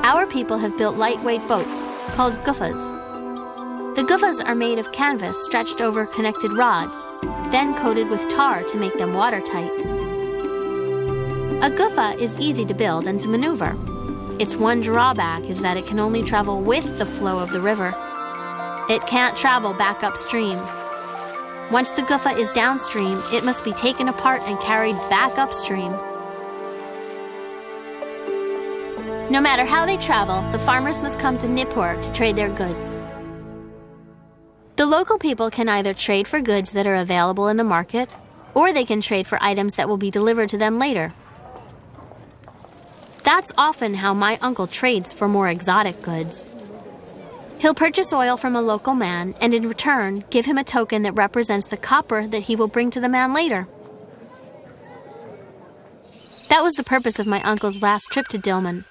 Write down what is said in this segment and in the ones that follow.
Our people have built lightweight boats called guffas. The guffas are made of canvas stretched over connected rods, then coated with tar to make them watertight. A guffa is easy to build and to maneuver. Its one drawback is that it can only travel with the flow of the river. It can't travel back upstream. Once the guffa is downstream, it must be taken apart and carried back upstream. No matter how they travel, the farmers must come to Nippur to trade their goods. The local people can either trade for goods that are available in the market, or they can trade for items that will be delivered to them later. That's often how my uncle trades for more exotic goods. He'll purchase oil from a local man and in return give him a token that represents the copper that he will bring to the man later. That was the purpose of my uncle's last trip to Dilmun.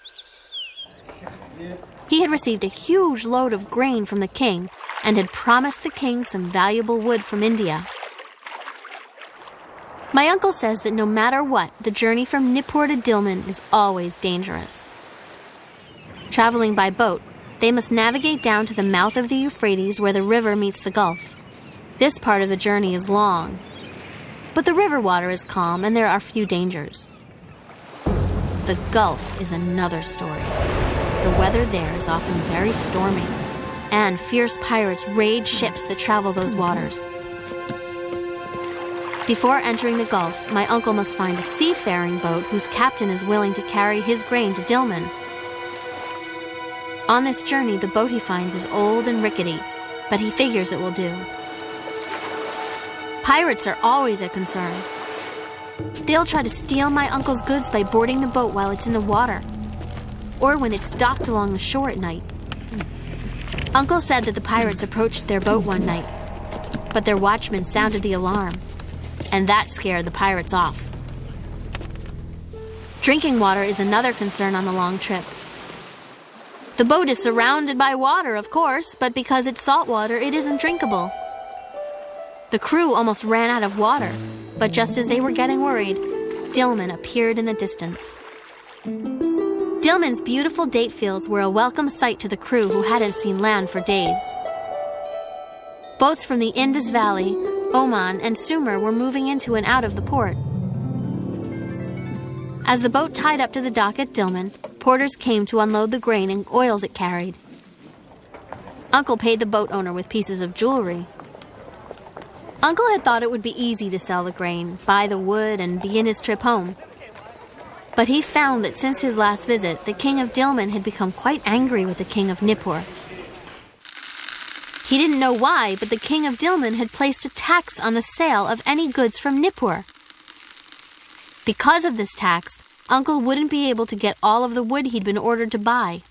He had received a huge load of grain from the king and had promised the king some valuable wood from India. My uncle says that no matter what, the journey from Nippur to Dilmun is always dangerous. Traveling by boat, they must navigate down to the mouth of the Euphrates where the river meets the Gulf. This part of the journey is long, but the river water is calm and there are few dangers. The Gulf is another story. The weather there is often very stormy, and fierce pirates raid ships that travel those waters. Before entering the Gulf, my uncle must find a seafaring boat whose captain is willing to carry his grain to Dilmun. On this journey, the boat he finds is old and rickety, but he figures it will do. Pirates are always a concern. They'll try to steal my uncle's goods by boarding the boat while it's in the water, or when it's docked along the shore at night. Uncle said that the pirates approached their boat one night, but their watchman sounded the alarm, and that scared the pirates off. Drinking water is another concern on the long trip. The boat is surrounded by water, of course, but because it's salt water, it isn't drinkable. The crew almost ran out of water, but just as they were getting worried, Dilmun appeared in the distance. Dilmun's beautiful date fields were a welcome sight to the crew who hadn't seen land for days. Boats from the Indus Valley, Oman, and Sumer were moving into and out of the port. As the boat tied up to the dock at Dilmun, porters came to unload the grain and oils it carried. Uncle paid the boat owner with pieces of jewelry. Uncle had thought it would be easy to sell the grain, buy the wood, and begin his trip home. But he found that since his last visit, the king of Dilmun had become quite angry with the king of Nippur. He didn't know why, but the king of Dilmun had placed a tax on the sale of any goods from Nippur. Because of this tax, Uncle wouldn't be able to get all of the wood he'd been ordered to buy.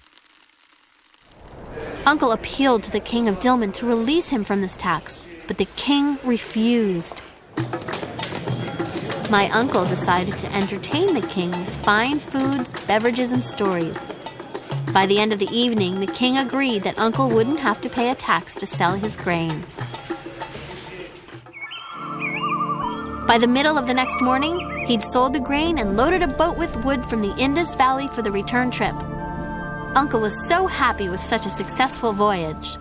Uncle appealed to the king of Dilmun to release him from this tax, but the king refused. My uncle decided to entertain the king with fine foods, beverages, and stories. By the end of the evening, the king agreed that Uncle wouldn't have to pay a tax to sell his grain. By the middle of the next morning, he'd sold the grain and loaded a boat with wood from the Indus Valley for the return trip. Uncle was so happy with such a successful voyage.